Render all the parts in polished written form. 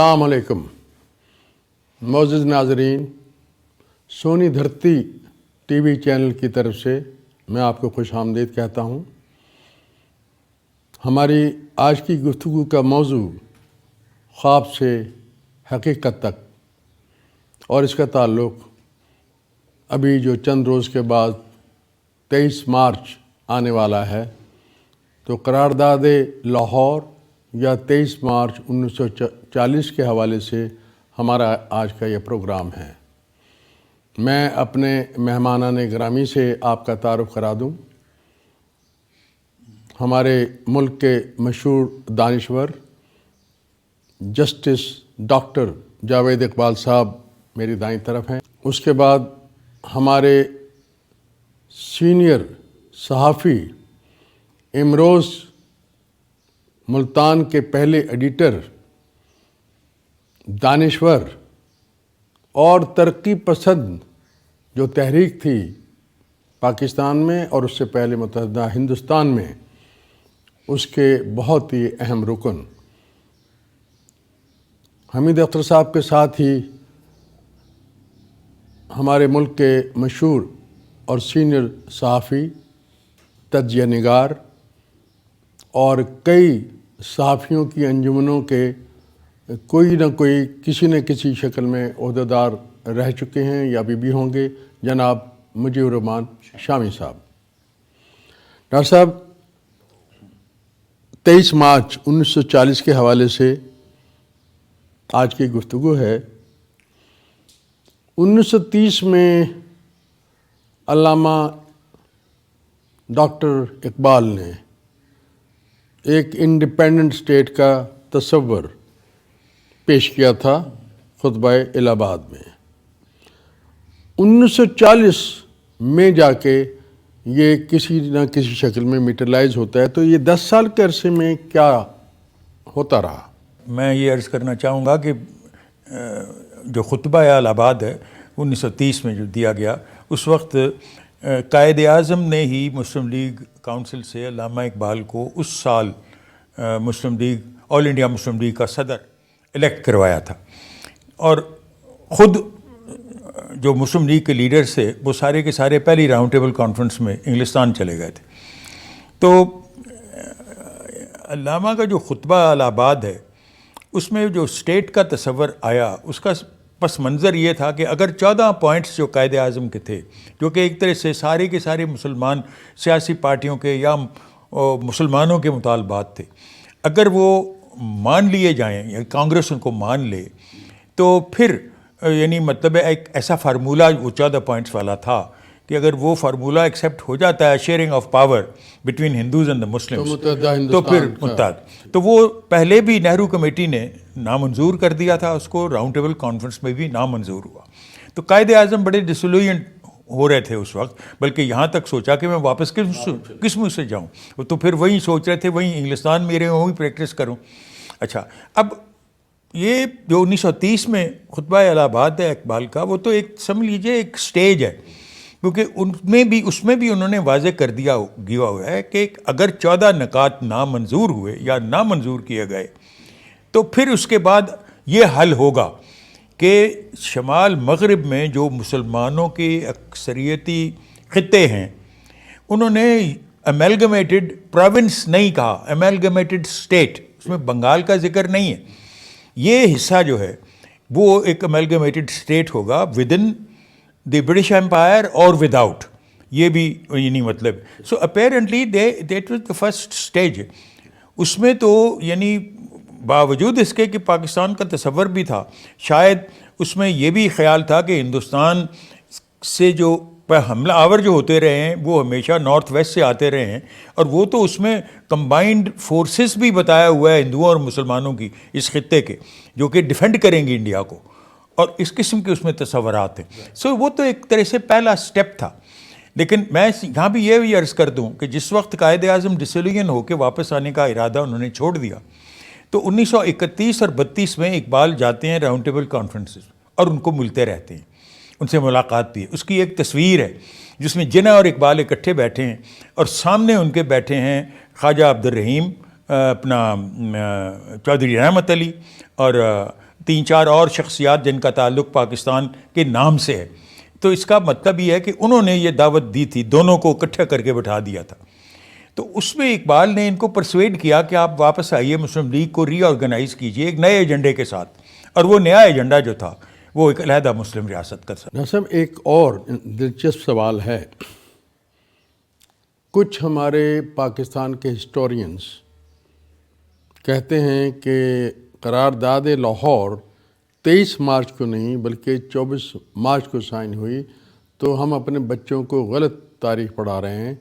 السلام علیکم معزز ناظرین، سونی دھرتی ٹی وی چینل کی طرف سے میں آپ کو خوش آمدید کہتا ہوں۔ ہماری آج کی گفتگو کا موضوع خواب سے حقیقت تک، اور اس کا تعلق ابھی جو چند روز کے بعد 23 مارچ آنے والا ہے، تو قرارداد لاہور یا 23 مارچ 1940 کے حوالے سے ہمارا آج کا یہ پروگرام ہے۔ میں اپنے مہمانان گرامی سے آپ کا تعارف کرا دوں۔ ہمارے ملک کے مشہور دانشور جسٹس ڈاکٹر جاوید اقبال صاحب میری دائیں طرف ہیں۔ اس کے بعد ہمارے سینئر صحافی، امروز ملتان کے پہلے ایڈیٹر، دانشور اور ترقی پسند جو تحریک تھی پاکستان میں اور اس سے پہلے متحدہ ہندوستان میں، اس کے بہت ہی اہم رکن حمید اختر صاحب کے ساتھ ہی ہمارے ملک کے مشہور اور سینئر صحافی، تجزیہ نگار اور کئی صحافیوں کی انجمنوں کے کوئی نہ کوئی کسی نہ کسی شکل میں عہدیدار رہ چکے ہیں یا بھی ہوں گے، جناب مجیب الرحمان شامی صاحب۔ ڈاکٹر صاحب، 23 مارچ 1940 کے حوالے سے آج کی گفتگو ہے۔ 1930 میں علامہ ڈاکٹر اقبال نے ایک انڈیپینڈنٹ اسٹیٹ کا تصور پیش کیا تھا خطبہ الہ آباد میں۔ 1940 میں جا کے یہ کسی نہ کسی شکل میں میٹرلائز ہوتا ہے، تو یہ 10 سال کے عرصے میں کیا ہوتا رہا؟ میں یہ عرض کرنا چاہوں گا کہ جو خطبہ الہ آباد ہے 1930 میں جو دیا گیا، اس وقت قائد اعظم نے ہی مسلم لیگ کونسل سے علامہ اقبال کو اس سال مسلم لیگ آل انڈیا مسلم لیگ کا صدر الیکٹ کروایا تھا، اور خود جو مسلم لیگ کے لیڈرز تھے وہ سارے کے سارے پہلی راؤنڈ ٹیبل کانفرنس میں انگلستان چلے گئے تھے۔ تو علامہ کا جو خطبہ الہ آباد ہے، اس میں جو اسٹیٹ کا تصور آیا، اس کا پس منظر یہ تھا کہ اگر 14 پوائنٹس جو قائد اعظم کے تھے، جو کہ ایک طرح سے سارے کے سارے مسلمان سیاسی پارٹیوں کے یا مسلمانوں کے مطالبات تھے، اگر وہ مان لیے جائیں یا کانگریس ان کو مان لے، تو پھر یعنی مطلب ایک ایسا فارمولہ وہ 14 پوائنٹس والا تھا کہ اگر وہ فارمولہ ایکسیپٹ ہو جاتا ہے، sharing of power between Hindus and the Muslims, تو پھر متحد، تو وہ پہلے بھی نہرو کمیٹی نے نامنظور کر دیا تھا اس کو، راؤنڈ ٹیبل کانفرنس میں بھی نامنظور ہوا۔ تو قائد اعظم بڑے ڈسولوینٹ ہو رہے تھے اس وقت، بلکہ یہاں تک سوچا کہ میں واپس کس منہ سے جاؤں، تو پھر وہیں سوچ رہے تھے وہیں انگلستان میں رہے، وہیں پریکٹس کروں۔ اچھا، اب یہ جو 1930 میں خطبہ الہ آباد ہے اقبال کا، وہ تو ایک سمجھ لیجیے ایک سٹیج ہے، کیونکہ اس میں بھی انہوں نے واضح کر دیا گیا ہوا ہے کہ اگر 14 نکات نامنظور ہوئے یا نامنظور کیے گئے، تو پھر اس کے بعد یہ حل ہوگا کہ شمال مغرب میں جو مسلمانوں کے اکثریتی خطے ہیں، انہوں نے امیلگمیٹڈ پروونس نہیں کہا، امیلگمیٹڈ اسٹیٹ، اس میں بنگال کا ذکر نہیں ہے۔ یہ حصہ جو ہے وہ ایک امیلگمیٹڈ اسٹیٹ ہوگا within the British empire or without, یہ بھی یعنی مطلب so apparently that was the first stage. اس میں تو یعنی باوجود اس کے کہ پاکستان کا تصور بھی تھا، شاید اس میں یہ بھی خیال تھا کہ ہندوستان سے جو حملہ آور جو ہوتے رہے ہیں وہ ہمیشہ نارتھ ویسٹ سے آتے رہے ہیں، اور وہ تو اس میں کمبائنڈ فورسز بھی بتایا ہوا ہے ہندوؤں اور مسلمانوں کی اس خطے کے، جو کہ ڈیفینڈ کریں گی انڈیا کو، اور اس قسم کے اس میں تصورات ہیں۔ سو وہ تو ایک طرح سے پہلا سٹیپ تھا۔ لیکن میں یہاں بھی یہ بھی عرض کر دوں کہ جس وقت قائد اعظم ڈسولین ہو کے واپس آنے کا ارادہ انہوں نے چھوڑ دیا، تو 1931 اور 32 میں اقبال جاتے ہیں راؤنڈ ٹیبل کانفرنسز اور ان کو ملتے رہتے ہیں، ان سے ملاقات بھی ہے۔ اس کی ایک تصویر ہے جس میں جناح اور اقبال اکٹھے بیٹھے ہیں، اور سامنے ان کے بیٹھے ہیں خواجہ عبد الرحیم، اپنا چودھری رحمت علی اور 3-4 اور شخصیات جن کا تعلق پاکستان کے نام سے ہے. تو اس کا مطلب یہ ہے کہ انہوں نے یہ دعوت دی تھی, دونوں کو اکٹھا کر کے بٹھا دیا تھا. تو اس میں اقبال نے ان کو پرسویڈ کیا کہ آپ واپس آئیے, مسلم لیگ کو ری آرگنائز کیجئے ایک نئے ایجنڈے کے ساتھ, اور وہ نیا ایجنڈا جو تھا وہ ایک علیحدہ مسلم ریاست کا تھا. ڈاکٹر صاحب ایک اور دلچسپ سوال ہے, کچھ ہمارے پاکستان کے ہسٹورینز کہتے ہیں کہ قرارداد لاہور 23 مارچ کو نہیں بلکہ 24 مارچ کو سائن ہوئی, تو ہم اپنے بچوں کو غلط تاریخ پڑھا رہے ہیں.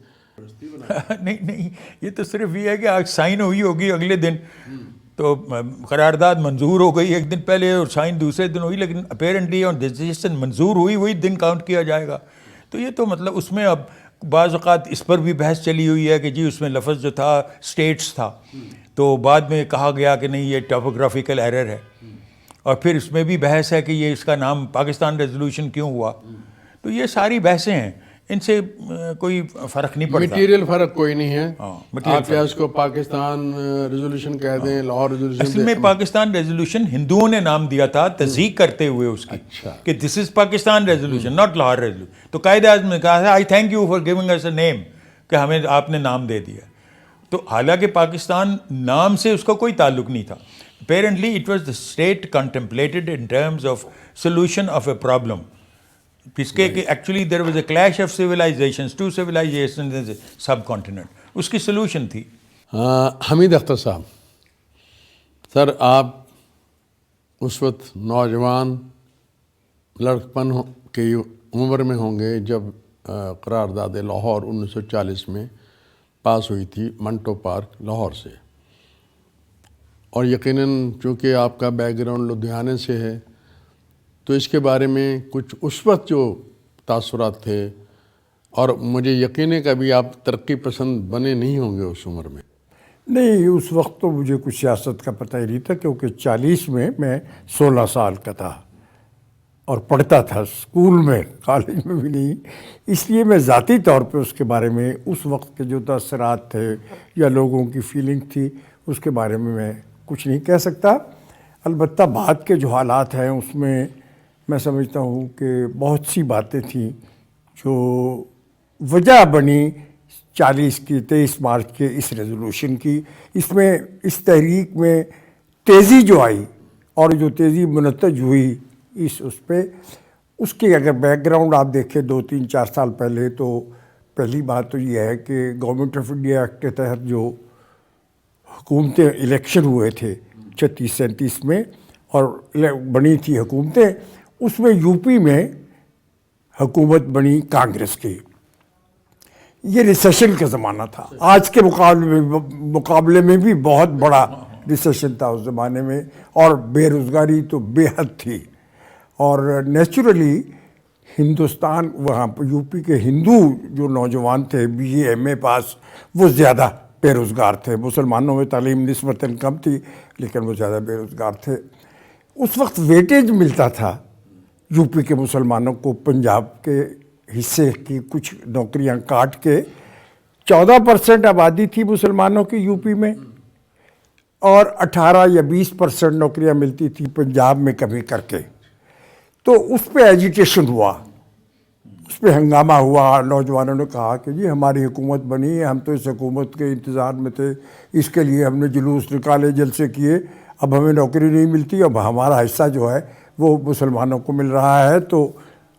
نہیں, یہ تو صرف یہ ہے کہ آج سائن ہوئی ہوگی اگلے دن, تو قرارداد منظور ہو گئی ایک دن پہلے اور سائن دوسرے دن ہوئی, لیکن اپیرنٹلی اور ڈیسیژن منظور ہوئی وہی دن کاؤنٹ کیا جائے گا. تو یہ تو مطلب اس میں اب بعض اوقات اس پر بھی بحث چلی ہوئی ہے کہ جی اس میں لفظ جو تھا اسٹیٹس تھا, تو بعد میں کہا گیا کہ نہیں یہ ٹاپوگرافیکل ایرر ہے, اور پھر اس میں بھی بحث ہے کہ یہ اس کا نام پاکستان ریزولوشن کیوں ہوا. تو یہ ساری بحثیں ہیں, ان سے کوئی فرق نہیں پڑتا. میٹیریل فرق کوئی نہیں ہے. material آپ یا اس کو پاکستان ریزولوشن کہہ دیں, لاہور ریزولوشن. اصل میں پاکستان ریزولوشن ہندوؤں نے نام دیا تھا تصدیق کرتے ہوئے اس کی, کہ this is Pakistan resolution not Lahore resolution. تو قائد اعظم نے کہا تھا I thank you for giving us a name, کہ ہمیں آپ نے نام دے دیا. تو حالانکہ پاکستان نام سے اس کا کوئی تعلق نہیں تھا. Apparently it was the state contemplated in terms of solution of a problem, جس کے کہ actually there was a clash of civilizations, 2 civilizations subcontinent, اس کی سولوشن تھی. حمید اختر صاحب, سر آپ اس وقت نوجوان لڑکپن کی عمر میں ہوں گے جب قرارداد لاہور 1940 میں پاس ہوئی تھی منٹو پارک لاہور سے, اور یقیناً چونکہ آپ کا بیک گراؤنڈ لدھیانے سے ہے تو اس کے بارے میں کچھ اس وقت جو تاثرات تھے, اور مجھے یقین ہے کہ ابھی آپ ترقی پسند بنے نہیں ہوں گے اس عمر میں. نہیں, اس وقت تو مجھے کچھ سیاست کا پتہ ہی نہیں تھا, کیونکہ 40 میں 16 سال کا تھا اور پڑھتا تھا اسکول میں, کالج میں بھی نہیں. اس لیے میں ذاتی طور پہ اس کے بارے میں اس وقت کے جو تاثرات تھے یا لوگوں کی فیلنگ تھی اس کے بارے میں کچھ نہیں کہہ سکتا. البتہ بعد کے جو حالات ہیں اس میں سمجھتا ہوں کہ بہت سی باتیں تھیں جو وجہ بنی 40 کی 23 مارچ کے اس ریزولوشن کی. اس میں اس تحریک میں تیزی جو آئی اور جو تیزی منتج ہوئی اس پہ, اس کی اگر بیک گراؤنڈ آپ دیکھیں 2-3-4 سال پہلے, تو پہلی بات تو یہ ہے کہ گورنمنٹ آف انڈیا ایکٹ کے تحت جو حکومتیں الیکشن ہوئے تھے 36-37 میں اور بنی تھی حکومتیں, اس میں یو پی میں حکومت بنی کانگریس کی. یہ ریسیشن کا زمانہ تھا, آج کے مقابلے میں بھی بہت بڑا ریسیشن تھا اس زمانے میں, اور بے روزگاری تو بے حد تھی. اور نیچرلی ہندوستان وہاں یو پی کے ہندو جو نوجوان تھے BA MA پاس, وہ زیادہ بے روزگار تھے. مسلمانوں میں تعلیم نسبتاً کم تھی لیکن وہ زیادہ بے روزگار تھے. اس وقت ویٹیج ملتا تھا یو پی کے مسلمانوں کو پنجاب کے حصے کی کچھ نوکریاں کاٹ کے. 14% آبادی تھی مسلمانوں کی یو پی میں, اور 18 یا 20% نوکریاں ملتی تھی پنجاب میں کمی کر کے. تو اس پہ ایجیٹیشن ہوا, اس پہ ہنگامہ ہوا. نوجوانوں نے کہا کہ جی ہماری حکومت بنی ہے, ہم تو اس حکومت کے انتظار میں تھے, اس کے لیے ہم نے جلوس نکالے, جلسے کیے, اب ہمیں نوکری نہیں ملتی, اب ہمارا حصہ جو ہے وہ مسلمانوں کو مل رہا ہے. تو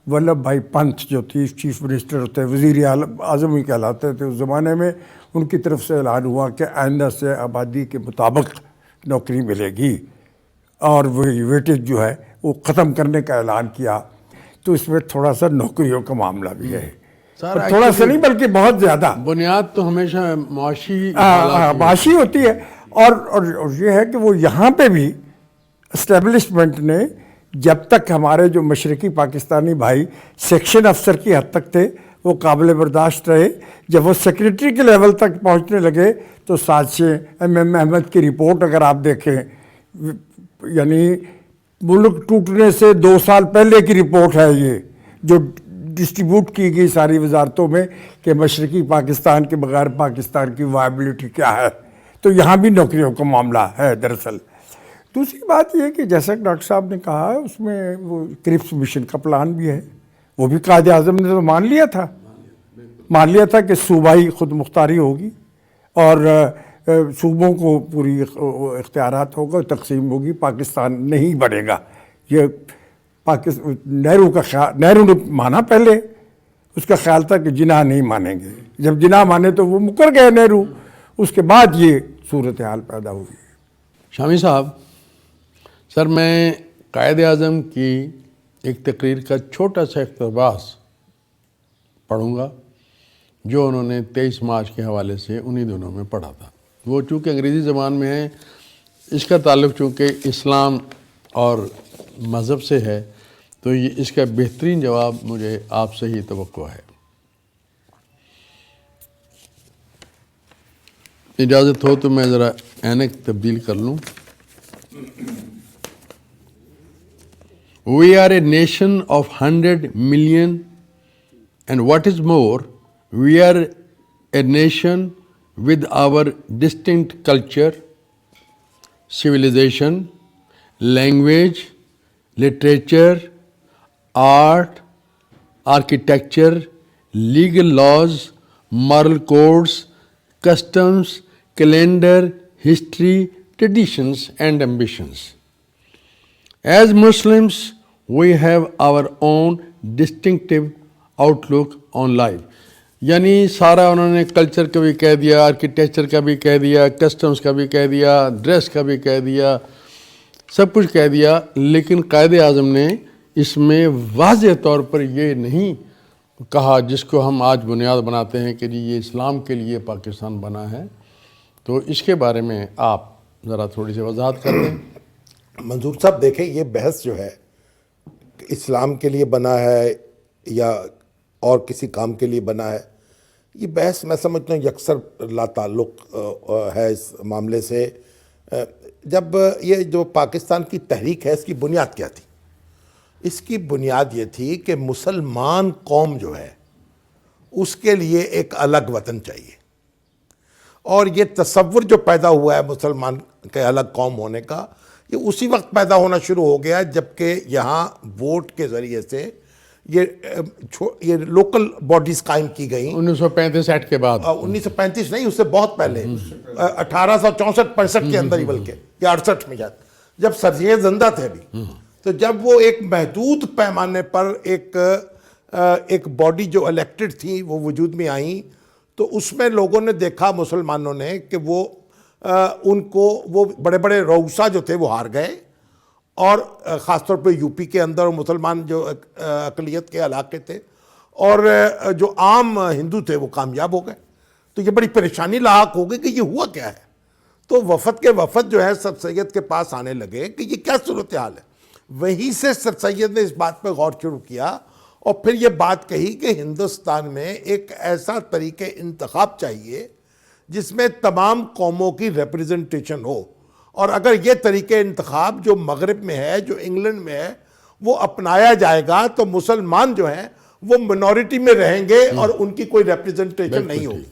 ولبھ بھائی پنت جو تھی چیف منسٹر ہوتے, وزیر اعظم ہی کہلاتے تھے اس زمانے میں, ان کی طرف سے اعلان ہوا کہ آئندہ سے آبادی کے مطابق نوکری ملے گی, اور وہی ویٹیج جو ہے وہ ختم کرنے کا اعلان کیا. تو اس میں تھوڑا سا نوکریوں کا معاملہ بھی ہے, تھوڑا سا نہیں بلکہ بہت زیادہ. بنیاد تو ہمیشہ معاشی معاشی ہوتی ہے, اور یہ ہے کہ وہ یہاں پہ بھی اسٹیبلشمنٹ نے, جب تک ہمارے جو مشرقی پاکستانی بھائی سیکشن افسر کی حد تک تھے وہ قابل برداشت رہے. جب وہ سیکریٹری کے لیول تک پہنچنے لگے تو سازشیں, MM احمد کی رپورٹ اگر آپ دیکھیں, یعنی ملک ٹوٹنے سے 2 سال پہلے کی رپورٹ ہے یہ, جو ڈسٹریبیوٹ کی گئی ساری وزارتوں میں کہ مشرقی پاکستان کے بغیر پاکستان کی وائبلٹی کیا ہے. تو یہاں بھی نوکریوں کا معاملہ ہے دراصل. دوسری بات یہ کہ جیسا کہ ڈاکٹر صاحب نے کہا اس میں وہ کرپس مشن کا پلان بھی ہے، وہ بھی قائد اعظم نے تو مان لیا تھا کہ صوبائی خود مختاری ہوگی اور صوبوں کو پوری اختیارات ہوگا، تقسیم ہوگی، پاکستان نہیں بڑھے گا. یہ نہرو نے مانا پہلے، اس کا خیال تھا کہ جناح نہیں مانیں گے، جب جناح مانے تو وہ مکر گئے نہرو، اس کے بعد یہ صورتحال پیدا ہوئی. شامی صاحب، سر میں قائد اعظم کی ایک تقریر کا چھوٹا سا اقتباس پڑھوں گا جو انہوں نے 23 مارچ کے حوالے سے انہی دنوں میں پڑھا تھا. وہ چونکہ انگریزی زبان میں ہے، اس کا تعلق چونکہ اسلام اور مذہب سے ہے، تو یہ اس کا بہترین جواب مجھے آپ سے ہی توقع ہے. اجازت ہو تو میں ذرا اینک تبدیل کر لوں. We are a nation of 100 million, and what is more, we are a nation with our distinct culture, civilization, language, literature, art, architecture, legal laws, moral codes, customs, calendar, history, traditions, and ambitions. As Muslims, we have our own distinctive outlook on life. یعنی سارا انہوں نے culture کا بھی کہہ دیا، architecture کا بھی کہہ دیا، کسٹمز کا بھی کہہ دیا، ڈریس کا بھی کہہ دیا، سب کچھ کہہ دیا، لیکن قائد اعظم نے اس میں واضح طور پر یہ نہیں کہا جس کو ہم آج بنیاد بناتے ہیں کہ جی یہ اسلام کے لیے پاکستان بنا ہے. تو اس کے بارے میں آپ ذرا تھوڑی سی وضاحت کر دیں. منظور صاحب دیکھیں، یہ بحث جو ہے اسلام کے لیے بنا ہے یا اور کسی کام کے لیے بنا ہے، یہ بحث میں سمجھتا ہوں یکسر لا تعلق ہے اس معاملے سے. جب یہ جو پاکستان کی تحریک ہے، اس کی بنیاد کیا تھی؟ اس کی بنیاد یہ تھی کہ مسلمان قوم جو ہے اس کے لیے ایک الگ وطن چاہیے، اور یہ تصور جو پیدا ہوا ہے مسلمان کے الگ قوم ہونے کا، یہ اسی وقت پیدا ہونا شروع ہو گیا جبکہ یہاں ووٹ کے ذریعے سے یہ لوکل باڈیز قائم کی گئیں. 1935 ایکٹ کے بعد، 1935 نہیں، اس سے بہت پہلے 1864-65 کے اندر ہی، بلکہ یا 68 میں جب سر سید زندہ تھے بھی، تو جب وہ ایک محدود پیمانے پر ایک باڈی جو الیکٹڈ تھی وہ وجود میں آئیں، تو اس میں لوگوں نے دیکھا، مسلمانوں نے، کہ وہ ان کو وہ بڑے بڑے رؤسا جو تھے وہ ہار گئے، اور خاص طور پہ یو پی کے اندر مسلمان جو اقلیت کے علاقے تھے اور جو عام ہندو تھے وہ کامیاب ہو گئے. تو یہ بڑی پریشانی لاحق ہو گئی کہ یہ ہوا کیا ہے. تو وفد کے وفد جو ہے سر سید کے پاس آنے لگے کہ یہ کیا صورتحال ہے. وہیں سے سر سید نے اس بات پہ غور شروع کیا اور پھر یہ بات کہی کہ ہندوستان میں ایک ایسا طریقہ انتخاب چاہیے جس میں تمام قوموں کی ریپریزنٹیشن ہو، اور اگر یہ طریقہ انتخاب جو مغرب میں ہے، جو انگلینڈ میں ہے، وہ اپنایا جائے گا تو مسلمان جو ہیں وہ منورٹی میں رہیں گے اور ان کی کوئی ریپریزنٹیشن نہیں ہوگی.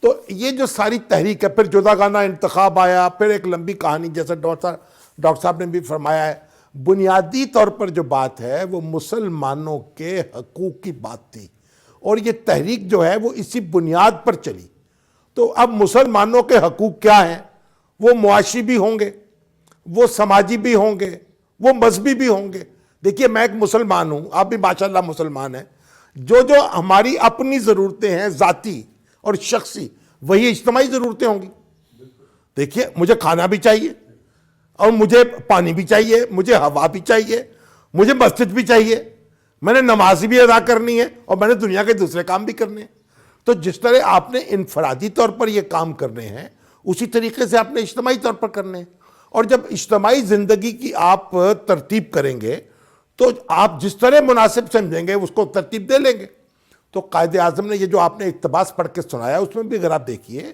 تو یہ جو ساری تحریک ہے، پھر جداگانہ انتخاب آیا، پھر ایک لمبی کہانی، جیسا ڈاکٹر صاحب نے بھی فرمایا ہے. بنیادی طور پر جو بات ہے وہ مسلمانوں کے حقوق کی بات تھی، اور یہ تحریک جو ہے وہ اسی بنیاد پر چلی. تو اب مسلمانوں کے حقوق کیا ہیں؟ وہ معاشی بھی ہوں گے، وہ سماجی بھی ہوں گے، وہ مذہبی بھی ہوں گے. دیکھیے، میں ایک مسلمان ہوں، آپ بھی ماشاءاللہ مسلمان ہیں. جو ہماری اپنی ضرورتیں ہیں ذاتی اور شخصی، وہی اجتماعی ضرورتیں ہوں گی. دیکھیے، مجھے کھانا بھی چاہیے، اور مجھے پانی بھی چاہیے، مجھے ہوا بھی چاہیے، مجھے مسجد بھی چاہیے، میں نے نماز بھی ادا کرنی ہے، اور میں نے دنیا کے دوسرے کام بھی کرنے ہیں. تو جس طرح آپ نے انفرادی طور پر یہ کام کرنے ہیں، اسی طریقے سے آپ نے اجتماعی طور پر کرنے ہیں. اور جب اجتماعی زندگی کی آپ ترتیب کریں گے تو آپ جس طرح مناسب سمجھیں گے اس کو ترتیب دے لیں گے. تو قائد اعظم نے یہ جو آپ نے اقتباس پڑھ کے سنایا، اس میں بھی اگر آپ دیکھیے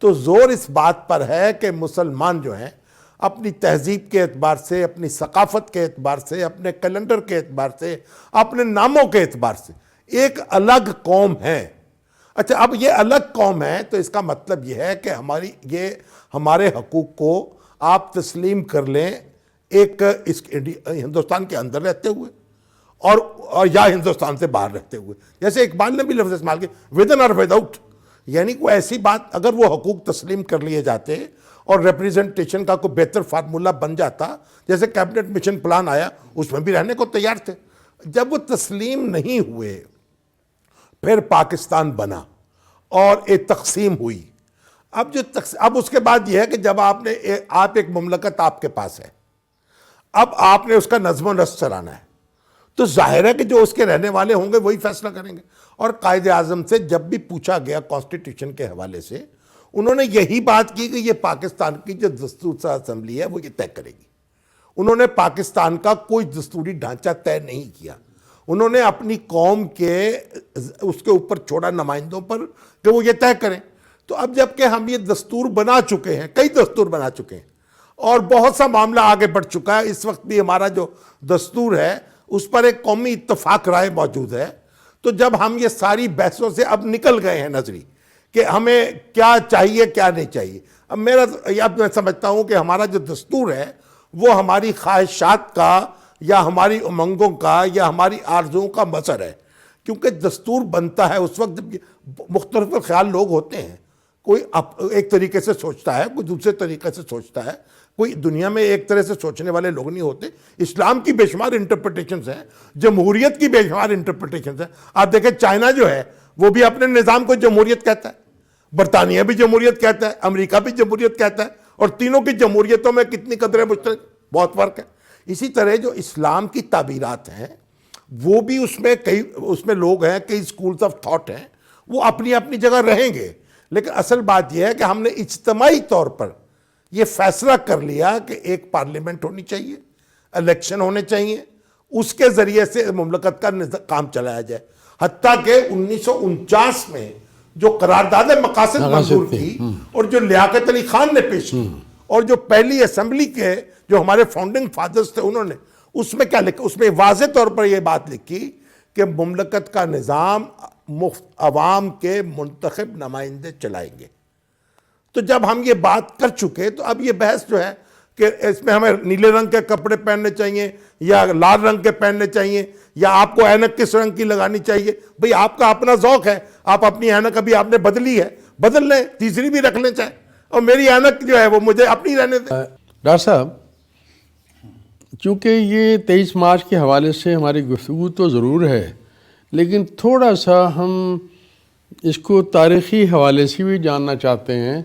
تو زور اس بات پر ہے کہ مسلمان جو ہیں اپنی تہذیب کے اعتبار سے، اپنی ثقافت کے اعتبار سے، اپنے کیلنڈر کے اعتبار سے، اپنے ناموں کے اعتبار سے ایک الگ قوم ہے. اچھا، اب یہ الگ قوم ہے تو اس کا مطلب یہ ہے کہ ہمارے حقوق کو آپ تسلیم کر لیں ایک اس ہندوستان کے اندر رہتے ہوئے اور یا ہندوستان سے باہر رہتے ہوئے. جیسے اقبال نے بھی لفظ استعمال کیا ود ان اور ود آؤٹ، یعنی کوئی ایسی بات اگر وہ حقوق تسلیم کر لیے جاتے اور ریپریزنٹیشن کا کوئی بہتر فارمولہ بن جاتا، جیسے کیبنٹ مشن پلان آیا اس میں بھی رہنے کو تیار تھے. جب وہ تسلیم نہیں ہوئے پھر پاکستان بنا اور ایک تقسیم ہوئی. اب اس کے بعد یہ ہے کہ جب آپ ایک مملکت آپ کے پاس ہے، اب آپ نے اس کا نظم و نسق چلانا ہے، تو ظاہر ہے کہ جو اس کے رہنے والے ہوں گے وہی فیصلہ کریں گے. اور قائد اعظم سے جب بھی پوچھا گیا کانسٹیٹیوشن کے حوالے سے، انہوں نے یہی بات کی کہ یہ پاکستان کی جو دستور ساز اسمبلی ہے وہ یہ طے کرے گی. انہوں نے پاکستان کا کوئی دستوری ڈھانچہ طے نہیں کیا. انہوں نے اپنی قوم کے اس کے اوپر چھوڑا نمائندوں پر کہ وہ یہ طے کریں. تو اب جب کہ ہم یہ دستور بنا چکے ہیں، کئی دستور بنا چکے ہیں اور بہت سا معاملہ آگے بڑھ چکا ہے، اس وقت بھی ہمارا جو دستور ہے اس پر ایک قومی اتفاق رائے موجود ہے. تو جب ہم یہ ساری بحثوں سے اب نکل گئے ہیں نظری کہ ہمیں کیا چاہیے کیا نہیں چاہیے، اب میں سمجھتا ہوں کہ ہمارا جو دستور ہے وہ ہماری خواہشات کا یا ہماری امنگوں کا یا ہماری آرزوؤں کا مظہر ہے. کیونکہ دستور بنتا ہے اس وقت جب مختلف خیال لوگ ہوتے ہیں، کوئی ایک طریقے سے سوچتا ہے، کوئی دوسرے طریقے سے سوچتا ہے، کوئی دنیا میں ایک طرح سے سوچنے والے لوگ نہیں ہوتے. اسلام کی بے شمار انٹرپریٹیشنز ہیں، جمہوریت کی بے شمار انٹرپریٹیشنز ہیں. آپ دیکھیں چائنا جو ہے وہ بھی اپنے نظام کو جمہوریت کہتا ہے، برطانیہ بھی جمہوریت کہتا ہے، امریکہ بھی جمہوریت کہتا ہے، اور تینوں کی جمہوریتوں میں کتنی قدریں مشترک، بہت فرق ہے. اسی طرح جو اسلام کی تعبیرات ہیں وہ بھی اس میں لوگ ہیں، کئی اسکولز آف تھاٹ ہیں، وہ اپنی اپنی جگہ رہیں گے. لیکن اصل بات یہ ہے کہ ہم نے اجتماعی طور پر یہ فیصلہ کر لیا کہ ایک پارلیمنٹ ہونی چاہیے، الیکشن ہونے چاہیے، اس کے ذریعے سے مملکت کا کام چلایا جائے. حتیٰ کہ 1949 میں جو قرارداد مقاصد منظور کی اور جو لیاقت علی خان نے پیش کی اور جو پہلی اسمبلی کے جو ہمارے فاؤنڈنگ فادرز تھے انہوں نے، اس میں کیا لکھا؟ اس میں واضح طور پر یہ بات لکھی کہ مملکت کا نظام عوام کے منتخب نمائندے چلائیں گے. تو جب ہم یہ بات کر چکے تو اب یہ بحث جو ہے کہ اس میں ہمیں نیلے رنگ کے کپڑے پہننے چاہیے یا لال رنگ کے پہننے چاہیے یا آپ کو اینک کس رنگ کی لگانی چاہیے، بھئی آپ کا اپنا ذوق ہے. آپ اپنی اینک ابھی آپ نے بدلی ہے، بدل لیں، تیسری بھی رکھ لیں چاہے، اور میری اینک جو ہے وہ مجھے اپنی رہنے دیں. ڈاکٹر صاحب، چونکہ یہ 23 مارچ کے حوالے سے ہماری گفتگو تو ضرور ہے، لیکن تھوڑا سا ہم اس کو تاریخی حوالے سے بھی جاننا چاہتے ہیں،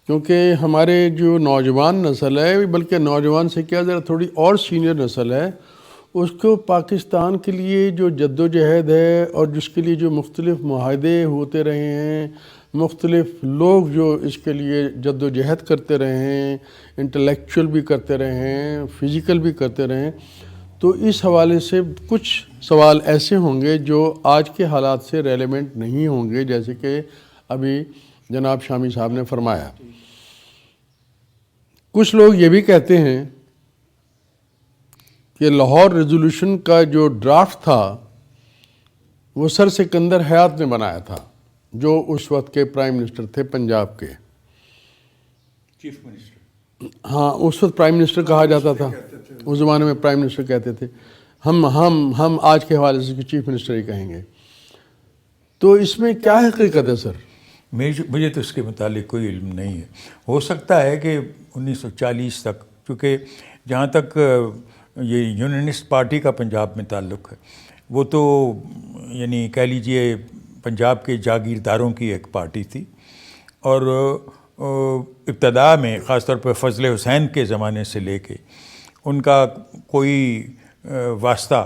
کیونکہ ہمارے جو نوجوان نسل ہے، بلکہ نوجوان سے کیا ذرا تھوڑی اور سینئر نسل ہے، اس کو پاکستان کے لیے جو جد و جہد ہے اور جس کے لیے جو مختلف معاہدے ہوتے رہے ہیں، مختلف لوگ جو اس کے لیے جد و جہد کرتے رہے ہیں، انٹلیکچول بھی کرتے رہے ہیں، فزیکل بھی کرتے رہے ہیں، تو اس حوالے سے کچھ سوال ایسے ہوں گے جو آج کے حالات سے ریلیونٹ نہیں ہوں گے، جیسے کہ ابھی جناب شامی صاحب نے فرمایا. کچھ لوگ یہ بھی کہتے ہیں کہ لاہور ریزولوشن کا جو ڈرافٹ تھا وہ سر سکندر حیات نے بنایا تھا، جو اس وقت کے پرائم منسٹر تھے پنجاب کے. چیف منسٹر، ہاں، اس وقت پرائم منسٹر کہا جاتا تھا، اس زمانے میں پرائم منسٹر کہتے تھے. ہم آج کے حوالے سے چیف منسٹر ہی کہیں گے. تو اس میں کیا حقیقت ہے سر؟ مجھے تو اس کے متعلق کوئی علم نہیں ہے. ہو سکتا ہے کہ 1940 تک، چونکہ جہاں تک یہ یونینسٹ پارٹی کا پنجاب میں تعلق ہے، وہ تو یعنی کہہ لیجئے پنجاب کے جاگیرداروں کی ایک پارٹی تھی، اور ابتدا میں خاص طور پہ فضل حسین کے زمانے سے لے کے ان کا کوئی واسطہ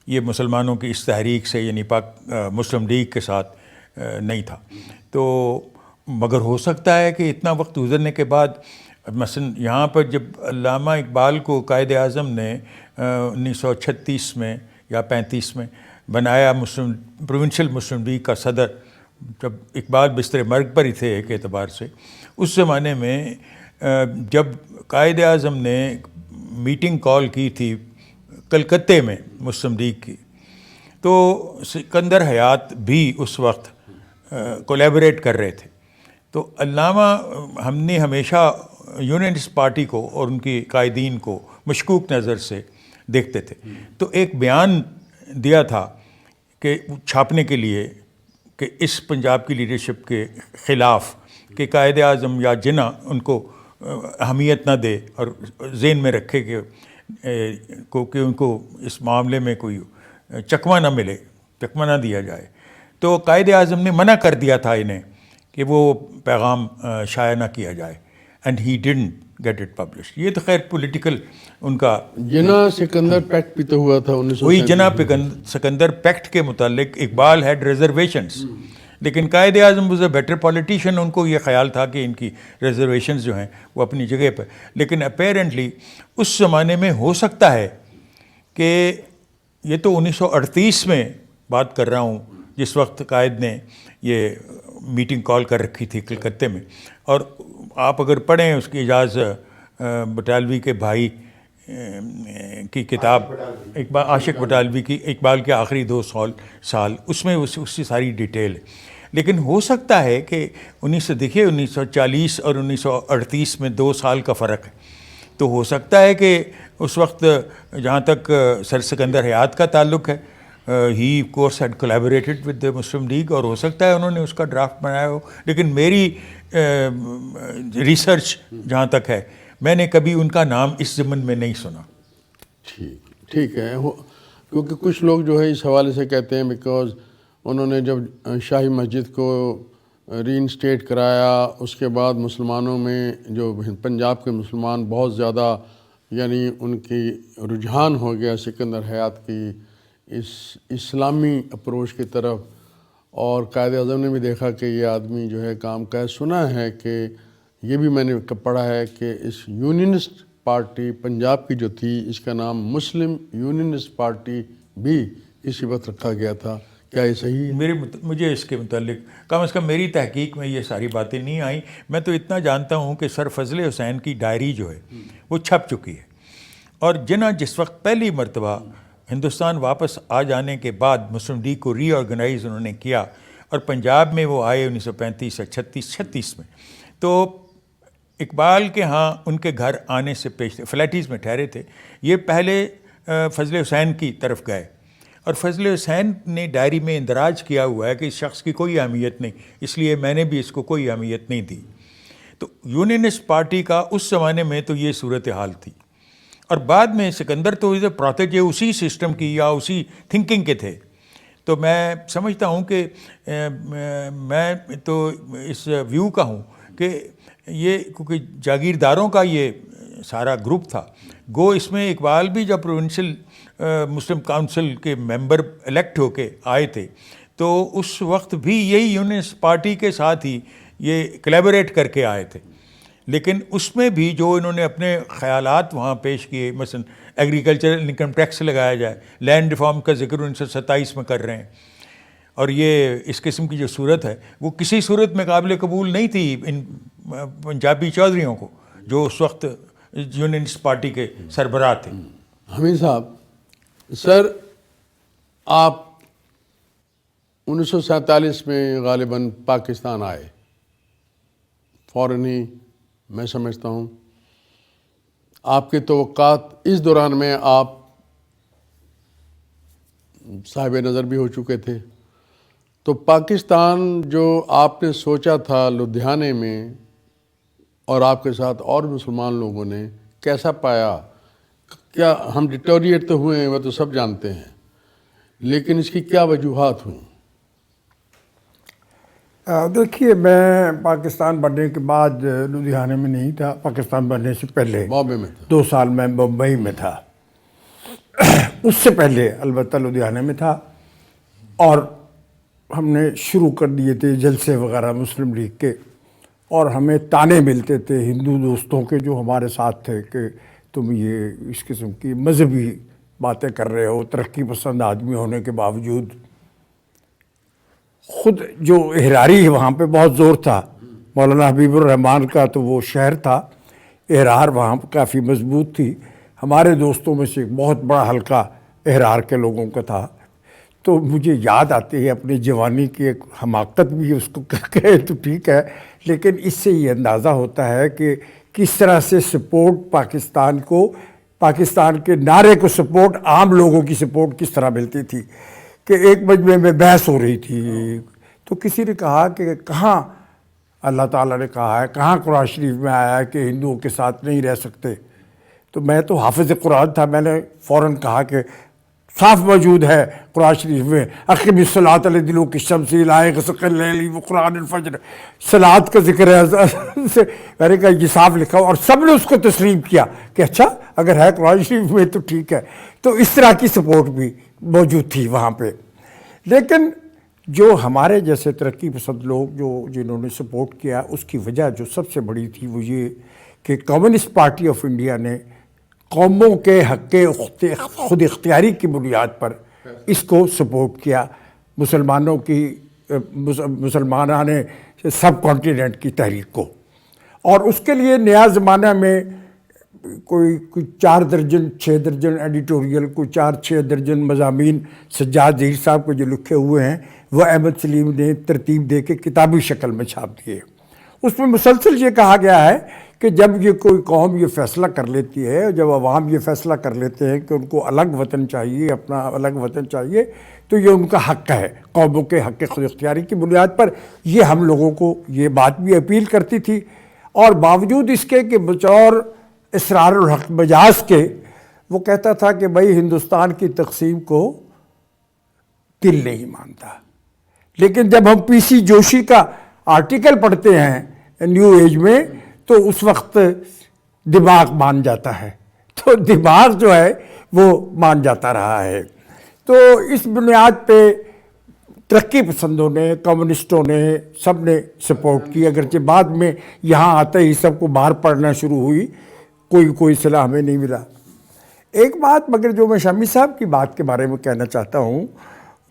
یہ مسلمانوں کی اس تحریک سے یعنی مسلم لیگ کے ساتھ نہیں تھا. تو مگر ہو سکتا ہے کہ اتنا وقت گزرنے کے بعد، مثلا یہاں پر جب علامہ اقبال کو قائد اعظم نے 1936 میں یا 35 میں بنایا پروونشل مسلم لیگ کا صدر، جب اقبال بستر مرگ پر ہی تھے ایک اعتبار سے، اس زمانے میں جب قائد اعظم نے میٹنگ کال کی تھی کلکتے میں مسلم لیگ کی، تو سکندر حیات بھی اس وقت کولیبریٹ کر رہے تھے. تو علامہ ہم نے ہمیشہ یونینسٹ پارٹی کو اور ان کی قائدین کو مشکوک نظر سے دیکھتے تھے. تو ایک بیان دیا تھا کہ چھاپنے کے لیے کہ اس پنجاب کی لیڈرشپ کے خلاف کہ قائد اعظم یا جناح ان کو اہمیت نہ دے اور ذہن میں رکھے کہ ان کو اس معاملے میں کوئی چکمہ نہ ملے، چکمہ نہ دیا جائے. تو قائد اعظم نے منع کر دیا تھا انہیں کہ وہ پیغام شائع نہ کیا جائے، and he didn't get it published. یہ تو خیر پولیٹیکل ان کا جناح سکندر پیکٹ بھی تو ہوا تھا 1900. وہی جناح سکندر پیکٹ کے متعلق اقبال ہیڈ ریزرویشنز، لیکن Quaid Azam was a better politician. ان کو یہ خیال تھا کہ ان کی ریزرویشنز جو ہیں وہ اپنی جگہ پہ، لیکن اپیرنٹلی اس زمانے میں ہو سکتا ہے کہ یہ تو 1938 میں بات کر رہا ہوں جس وقت قائد نے یہ میٹنگ کال کر رکھی تھی کلکتے میں. اور آپ اگر پڑھیں اس کی اعجاز بٹالوی کے بھائی کی کتاب عاشق بٹالوی کی اقبال کے آخری 2 سال اس میں اس کی ساری ڈیٹیل ہے. لیکن ہو سکتا ہے کہ 1940 اور 1938 میں 2 سال کا فرق ہے. تو ہو سکتا ہے کہ اس وقت جہاں تک سر سکندر حیات کا تعلق ہے he course had collaborated with the Muslim League, اور ہو سکتا ہے انہوں نے اس کا ڈرافٹ بنایا ہو. لیکن میری ریسرچ جہاں تک ہے میں نے کبھی ان کا نام اس ضمن میں نہیں سنا. ٹھیک ہے، کیونکہ کچھ لوگ جو ہے اس حوالے سے کہتے ہیں بیکاز انہوں نے جب شاہی مسجد کو ری انسٹیٹ کرایا اس کے بعد مسلمانوں میں جو پنجاب کے مسلمان بہت زیادہ یعنی ان کی رجحان ہو گیا سکندر حیات کی اس اسلامی اپروچ کی طرف. اور قائد اعظم نے بھی دیکھا کہ یہ آدمی جو ہے کام کا سنا ہے کہ یہ بھی میں نے پڑھا ہے کہ اس یونینسٹ پارٹی پنجاب کی جو تھی اس کا نام مسلم یونینسٹ پارٹی بھی اسی وقت رکھا گیا تھا. کیا یہ صحیح ہے؟ مجھے اس کے متعلق کم از کم میری تحقیق میں یہ ساری باتیں نہیں آئیں. میں تو اتنا جانتا ہوں کہ سر فضل حسین کی ڈائری جو ہے وہ چھپ چکی ہے، اور جناح جس وقت پہلی مرتبہ ہندوستان واپس آ جانے کے بعد مسلم لیگ کو ری آرگنائز انہوں نے کیا اور پنجاب میں وہ آئے 1935 یا 36 میں، تو اقبال کے ہاں ان کے گھر آنے سے پیش فلیٹیز میں ٹھہرے تھے. یہ پہلے فضل حسین کی طرف گئے اور فضل حسین نے ڈائری میں اندراج کیا ہوا ہے کہ اس شخص کی کوئی اہمیت نہیں، اس لیے میں نے بھی اس کو کوئی اہمیت نہیں دی. تو یونینسٹ پارٹی کا اس زمانے میں تو یہ صورتحال تھی. اور بعد میں سکندر تو پروتیجے اسی سسٹم کی یا اسی تھنکنگ کے تھے. تو میں سمجھتا ہوں کہ میں تو اس ویو کا ہوں کہ یہ کیونکہ جاگیرداروں کا یہ سارا گروپ تھا، گو اس میں اقبال بھی جب پروونشل مسلم کونسل کے ممبر الیکٹ ہو کے آئے تھے تو اس وقت بھی یہی یونینسٹ پارٹی کے ساتھ ہی یہ کلیبوریٹ کر کے آئے تھے. لیکن اس میں بھی جو انہوں نے اپنے خیالات وہاں پیش کیے، مثلا ایگریکلچرل انکم ٹیکس لگایا جائے، لینڈ ریفارم کا ذکر 1927 میں کر رہے ہیں، اور یہ اس قسم کی جو صورت ہے وہ کسی صورت میں قابل قبول نہیں تھی ان پنجابی چودھریوں کو جو اس وقت یونینسٹ پارٹی کے سربراہ تھے. حمید صاحب، سر آپ 1947 میں غالباً پاکستان آئے، فوراً ہی میں سمجھتا ہوں آپ کے توقعات اس دوران میں آپ صاحب نظر بھی ہو چکے تھے. تو پاکستان جو آپ نے سوچا تھا لدھیانے میں اور آپ کے ساتھ اور مسلمان لوگوں نے کیسا پایا؟ کیا ہم ڈیٹوریٹ تو ہوئے ہیں وہ تو سب جانتے ہیں، لیکن اس کی کیا وجوہات ہوئیں؟ دیکھیے، میں پاکستان بننے کے بعد لدھیانے میں نہیں تھا. پاکستان بننے سے پہلے بامبے میں تھا. 2 سال میں بمبئی میں تھا. اس سے پہلے البتہ لدھیانے میں تھا، اور ہم نے شروع کر دیے تھے جلسے وغیرہ مسلم لیگ کے، اور ہمیں تانے ملتے تھے ہندو دوستوں کے جو ہمارے ساتھ تھے کہ تم یہ اس قسم کی مذہبی باتیں کر رہے ہو ترقی پسند آدمی ہونے کے باوجود. خود جو احراری وہاں پہ بہت زور تھا، مولانا حبیب الرحمان کا تو وہ شہر تھا، احرار وہاں پہ کافی مضبوط تھی. ہمارے دوستوں میں سے ایک بہت بڑا حلقہ احرار کے لوگوں کا تھا. تو مجھے یاد آتی ہے اپنی جوانی کی ایک حماقت بھی اس کو کہے تو ٹھیک ہے، لیکن اس سے یہ اندازہ ہوتا ہے کہ کس طرح سے سپورٹ پاکستان کو، پاکستان کے نعرے کو سپورٹ، عام لوگوں کی سپورٹ کس طرح ملتی تھی. کہ ایک مجمع میں بحث ہو رہی تھی تو کسی نے کہا کہ کہاں اللہ تعالیٰ نے کہا ہے، کہاں قرآن شریف میں آیا ہے کہ ہندوؤں کے ساتھ نہیں رہ سکتے. تو میں تو حافظ قرآن تھا، میں نے فوراً کہا کہ صاف موجود ہے قرآن شریف میں، اقیم الصلاۃ لدلوک الشمس الی غسق اللیل وقرآن الفجر، صلاۃ کا ذکر ہے. میں نے کہا یہ صاف لکھا ہو، اور سب نے اس کو تسلیم کیا کہ اچھا اگر ہے قرآن شریف میں تو ٹھیک ہے. تو اس طرح کی سپورٹ بھی موجود تھی وہاں پہ. لیکن جو ہمارے جیسے ترقی پسند لوگ جنہوں نے سپورٹ کیا، اس کی وجہ جو سب سے بڑی تھی وہ یہ کہ کمیونسٹ پارٹی آف انڈیا نے قوموں کے حق خود اختیاری کی بنیاد پر اس کو سپورٹ کیا، مسلمانوں نے سب کانٹیننٹ کی تحریک کو. اور اس کے لیے نیا زمانہ میں کوئی 4 درجن 6 درجن ایڈیٹوریل، کوئی 4-6 درجن مضامین سجاد ظہیر صاحب کو جو لکھے ہوئے ہیں وہ احمد سلیم نے ترتیب دے کے کتابی شکل میں چھاپ دیے. اس میں مسلسل یہ کہا گیا ہے کہ جب یہ کوئی قوم یہ فیصلہ کر لیتی ہے، جب عوام یہ فیصلہ کر لیتے ہیں کہ ان کو الگ وطن چاہیے، اپنا الگ وطن چاہیے، تو یہ ان کا حق ہے قوموں کے حق خود اختیاری کی بنیاد پر. یہ ہم لوگوں کو یہ بات بھی اپیل کرتی تھی. اور باوجود اس کے کہ بطور اسرار الحق مجاز کے وہ کہتا تھا کہ بھائی ہندوستان کی تقسیم کو دل نہیں مانتا. لیکن جب ہم پی سی جوشی کا آرٹیکل پڑھتے ہیں نیو ایج میں تو اس وقت دماغ مان جاتا ہے. تو دماغ جو ہے وہ مان جاتا رہا ہے. تو اس بنیاد پہ ترقی پسندوں نے، کمیونسٹوں نے، سب نے سپورٹ کی. اگرچہ بعد میں یہاں آتے ہی سب کو باہر پڑھنا شروع ہوئی، کوئی صلاح ہمیں نہیں ملا. ایک بات مگر جو میں شامی صاحب کی بات کے بارے میں کہنا چاہتا ہوں،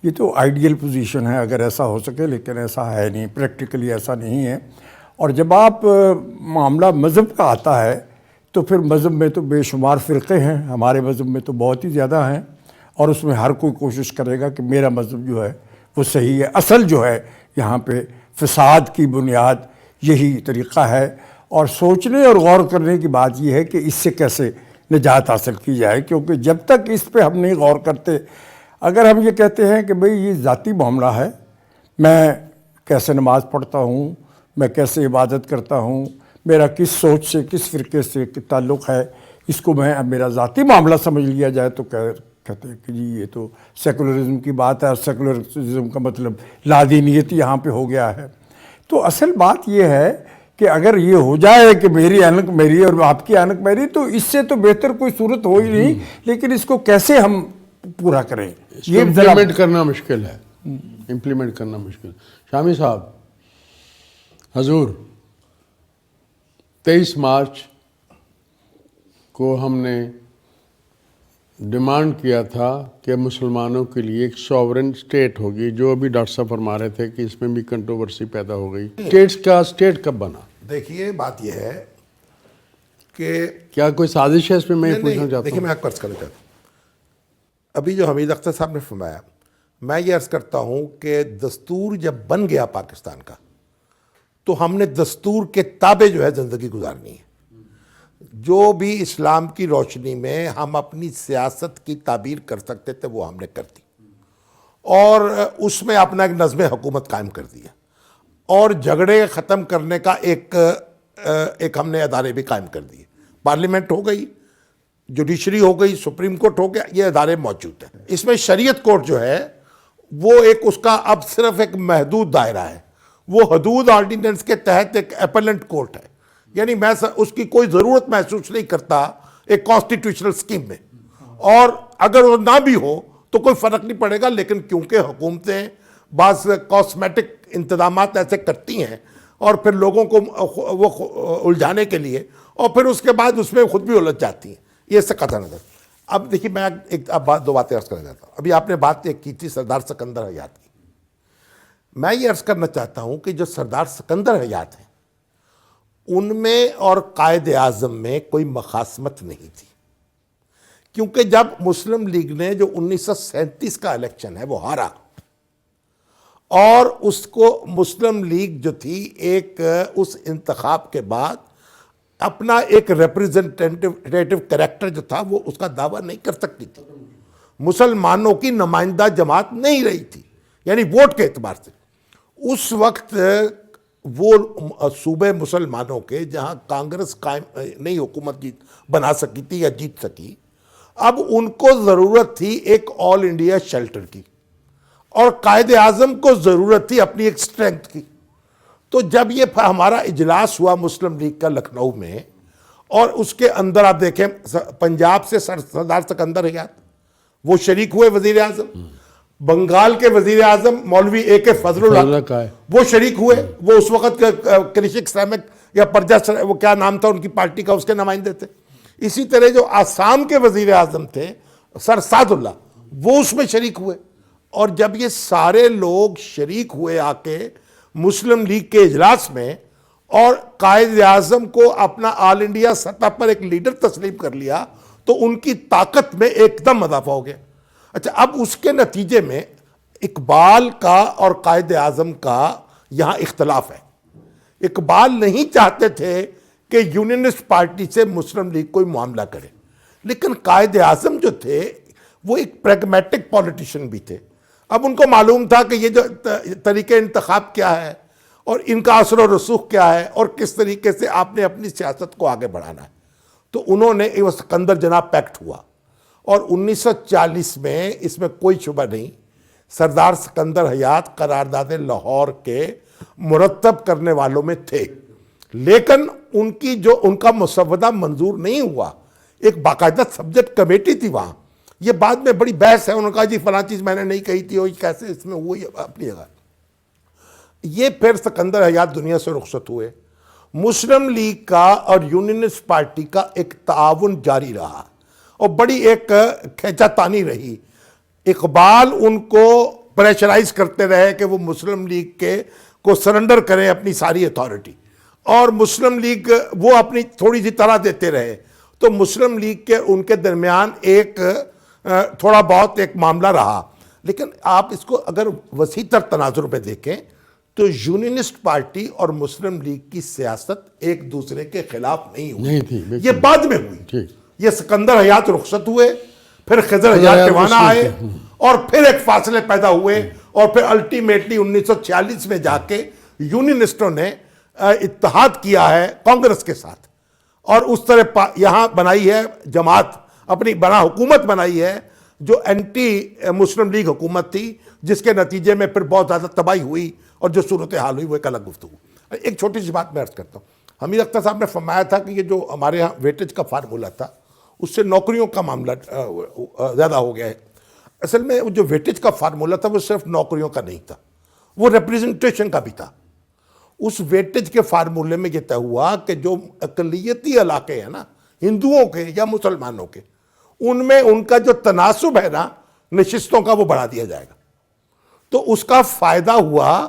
یہ تو آئیڈیل پوزیشن ہے اگر ایسا ہو سکے، لیکن ایسا ہے نہیں، پریکٹیکلی ایسا نہیں ہے. اور جب آپ معاملہ مذہب کا آتا ہے تو پھر مذہب میں تو بے شمار فرقے ہیں، ہمارے مذہب میں تو بہت ہی زیادہ ہیں، اور اس میں ہر کوئی کوشش کرے گا کہ میرا مذہب جو ہے وہ صحیح ہے. اصل جو ہے یہاں پہ فساد کی بنیاد یہی طریقہ ہے. اور سوچنے اور غور کرنے کی بات یہ ہے کہ اس سے کیسے نجات حاصل کی جائے، کیونکہ جب تک اس پہ ہم نہیں غور کرتے، اگر ہم یہ کہتے ہیں کہ بھئی یہ ذاتی معاملہ ہے، میں کیسے نماز پڑھتا ہوں، میں کیسے عبادت کرتا ہوں، میرا کس سوچ سے، کس فرقے سے تعلق ہے، اس کو میں میرا ذاتی معاملہ سمجھ لیا جائے تو کہتے ہیں کہ جی یہ تو سیکولرزم کی بات ہے، اور سیکولرزم کا مطلب لادینیت یہاں پہ ہو گیا ہے. تو اصل بات یہ ہے کہ اگر یہ ہو جائے کہ میری انک میری اور آپ کی انک میری، تو اس سے تو بہتر کوئی صورت ہو ہی نہیں. لیکن اس کو کیسے ہم پورا کریں، یہ امپلیمنٹ کرنا مشکل ہے. امپلیمنٹ کرنا مشکل. شامی صاحب، حضور 23 مارچ کو ہم نے ڈیمانڈ کیا تھا کہ مسلمانوں کے لیے ایک سوورن اسٹیٹ ہوگی، جو ابھی ڈاکٹر صاحب فرما رہے تھے کہ اس میں بھی کنٹروورسی پیدا ہو گئی. اسٹیٹ کب بنا؟ دیکھیے بات یہ ہے کہ کیا کوئی سازش ہے اس میں؟ میں یہ پوچھنا چاہتا دیکھیے ہوں. میں آپ کو عرض کرنا چاہتا ہوں، ابھی جو حمید اختر صاحب نے فرمایا، میں یہ عرض کرتا ہوں کہ دستور جب بن گیا پاکستان کا تو ہم نے دستور کے تابع جو ہے زندگی گزارنی ہے. جو بھی اسلام کی روشنی میں ہم اپنی سیاست کی تعبیر کر سکتے تھے وہ ہم نے کر دی، اور اس میں اپنا ایک نظم حکومت قائم کر دیا، اور جھگڑے ختم کرنے کا ایک ہم نے ادارے بھی قائم کر دیے. پارلیمنٹ ہو گئی، جوڈیشری ہو گئی، سپریم کورٹ ہو گیا، یہ ادارے موجود ہیں. اس میں شریعت کورٹ جو ہے وہ اس کا اب صرف ایک محدود دائرہ ہے. وہ حدود آرڈیننس کے تحت ایک اپیلنٹ کورٹ ہے، یعنی میں اس کی کوئی ضرورت محسوس نہیں کرتا ایک کانسٹیٹیوشنل سکیم میں. اور اگر وہ نہ بھی ہو تو کوئی فرق نہیں پڑے گا. لیکن کیونکہ حکومتیں بعض کاسمیٹک انتظامات ایسے کرتی ہیں اور پھر لوگوں کو وہ الجھانے کے لیے، اور پھر اس کے بعد اس میں خود بھی الجھ جاتی ہیں. یہ اس سے قطع نظر. اب دیکھیے میں دو باتیں عرض کرنا چاہتا ہوں. ابھی آپ نے بات ایک کی تھی سردار سکندر حیات کی. میں یہ عرض کرنا چاہتا ہوں کہ جو سردار سکندر حیات ہیں ان میں اور قائد اعظم میں کوئی مخاصمت نہیں تھی، کیونکہ جب مسلم لیگ نے جو 1937 کا الیکشن ہے وہ ہارا، اور اس کو مسلم لیگ جو تھی ایک اس انتخاب کے بعد اپنا ایک ریپریزنٹیٹیو کریکٹر جو تھا وہ اس کا دعویٰ نہیں کر سکتی تھی، مسلمانوں کی نمائندہ جماعت نہیں رہی تھی، یعنی ووٹ کے اعتبار سے۔ اس وقت وہ صوبے مسلمانوں کے جہاں کانگریس قائم نہیں حکومت بنا سکی تھی یا جیت سکی، اب ان کو ضرورت تھی ایک آل انڈیا شیلٹر کی، اور قائد اعظم کو ضرورت تھی اپنی ایک سٹرینگتھ کی۔ تو جب یہ ہمارا اجلاس ہوا مسلم لیگ کا لکھنؤ میں، اور اس کے اندر آپ دیکھیں پنجاب سے سردار سکندر حیات وہ شریک ہوئے وزیر اعظم، بنگال کے وزیر اعظم مولوی اے کے فضل اللہ وہ شریک ہوئے، وہ اس وقت کرشک سرمک یا پرجا وہ کیا نام تھا ان کی پارٹی کا، اس کے نمائندے تھے۔ اسی طرح جو آسام کے وزیر اعظم تھے سر سعد اللہ وہ اس میں شریک ہوئے، اور جب یہ سارے لوگ شریک ہوئے آ کے مسلم لیگ کے اجلاس میں، اور قائد اعظم کو اپنا آل انڈیا سطح پر ایک لیڈر تسلیم کر لیا، تو ان کی طاقت میں ایک دم اضافہ ہو گیا۔ اچھا، اب اس کے نتیجے میں اقبال کا اور قائد اعظم کا یہاں اختلاف ہے۔ اقبال نہیں چاہتے تھے کہ یونینسٹ پارٹی سے مسلم لیگ کوئی معاملہ کرے، لیکن قائد اعظم جو تھے وہ ایک پریگمیٹک پولیٹیشین بھی تھے۔ اب ان کو معلوم تھا کہ یہ جو طریقہ انتخاب کیا ہے، اور ان کا اثر و رسوخ کیا ہے، اور کس طریقے سے آپ نے اپنی سیاست کو آگے بڑھانا ہے، تو انہوں نے وہ سکندر جناب پیکٹ ہوا، اور 1940 میں اس میں کوئی شبہ نہیں سردار سکندر حیات قرارداد لاہور کے مرتب کرنے والوں میں تھے، لیکن ان کا مسودہ منظور نہیں ہوا۔ ایک باقاعدہ سبجیکٹ کمیٹی تھی وہاں، یہ بعد میں بڑی بحث ہے، انہوں نے کہا جی فلاں چیز میں نے نہیں کہی تھی، اور کیسے اس میں ہوئی اپنی جگہ۔ یہ پھر سکندر حیات دنیا سے رخصت ہوئے، مسلم لیگ کا اور یونینسٹ پارٹی کا ایک تعاون جاری رہا، اور بڑی ایک کھینچا تانی رہی۔ اقبال ان کو پریشرائز کرتے رہے کہ وہ مسلم لیگ کو سرنڈر کریں اپنی ساری اتھارٹی، اور مسلم لیگ وہ اپنی تھوڑی سی طرح دیتے رہے، تو مسلم لیگ کے ان کے درمیان ایک تھوڑا بہت ایک معاملہ رہا۔ لیکن آپ اس کو اگر وسیع تر تناظر میں دیکھیں تو یونینسٹ پارٹی اور مسلم لیگ کی سیاست ایک دوسرے کے خلاف نہیں ہوئی، یہ بعد میں ہوئی۔ یہ سکندر حیات رخصت ہوئے، پھر خضر حیات ٹیوانا آئے، اور پھر ایک فاصلے پیدا ہوئے، اور پھر الٹیمیٹلی 1946 میں جا کے یونینسٹوں نے اتحاد کیا ہے کانگریس کے ساتھ، اور اس طرح یہاں بنائی ہے جماعت، اپنی بنا حکومت بنائی ہے جو اینٹی مسلم لیگ حکومت تھی، جس کے نتیجے میں پھر بہت زیادہ تباہی ہوئی، اور جو صورتحال ہوئی وہ ایک الگ گفتگو۔ ایک چھوٹی سی بات میں عرض کرتا ہوں، حمید اختر صاحب نے فرمایا تھا کہ یہ جو ہمارے ہاں ویٹیج کا فارمولہ تھا اس سے نوکریوں کا معاملہ زیادہ ہو گیا ہے۔ اصل میں جو ویٹیج کا فارمولہ تھا وہ صرف نوکریوں کا نہیں تھا، وہ ریپریزنٹیشن کا بھی تھا۔ اس ویٹیج کے فارمولے میں یہ طے ہوا کہ جو اقلیتی علاقے ہیں نا، ہندوؤں کے یا مسلمانوں کے، ان میں ان کا جو تناسب ہے نا نشستوں کا وہ بڑھا دیا جائے گا۔ تو اس کا فائدہ ہوا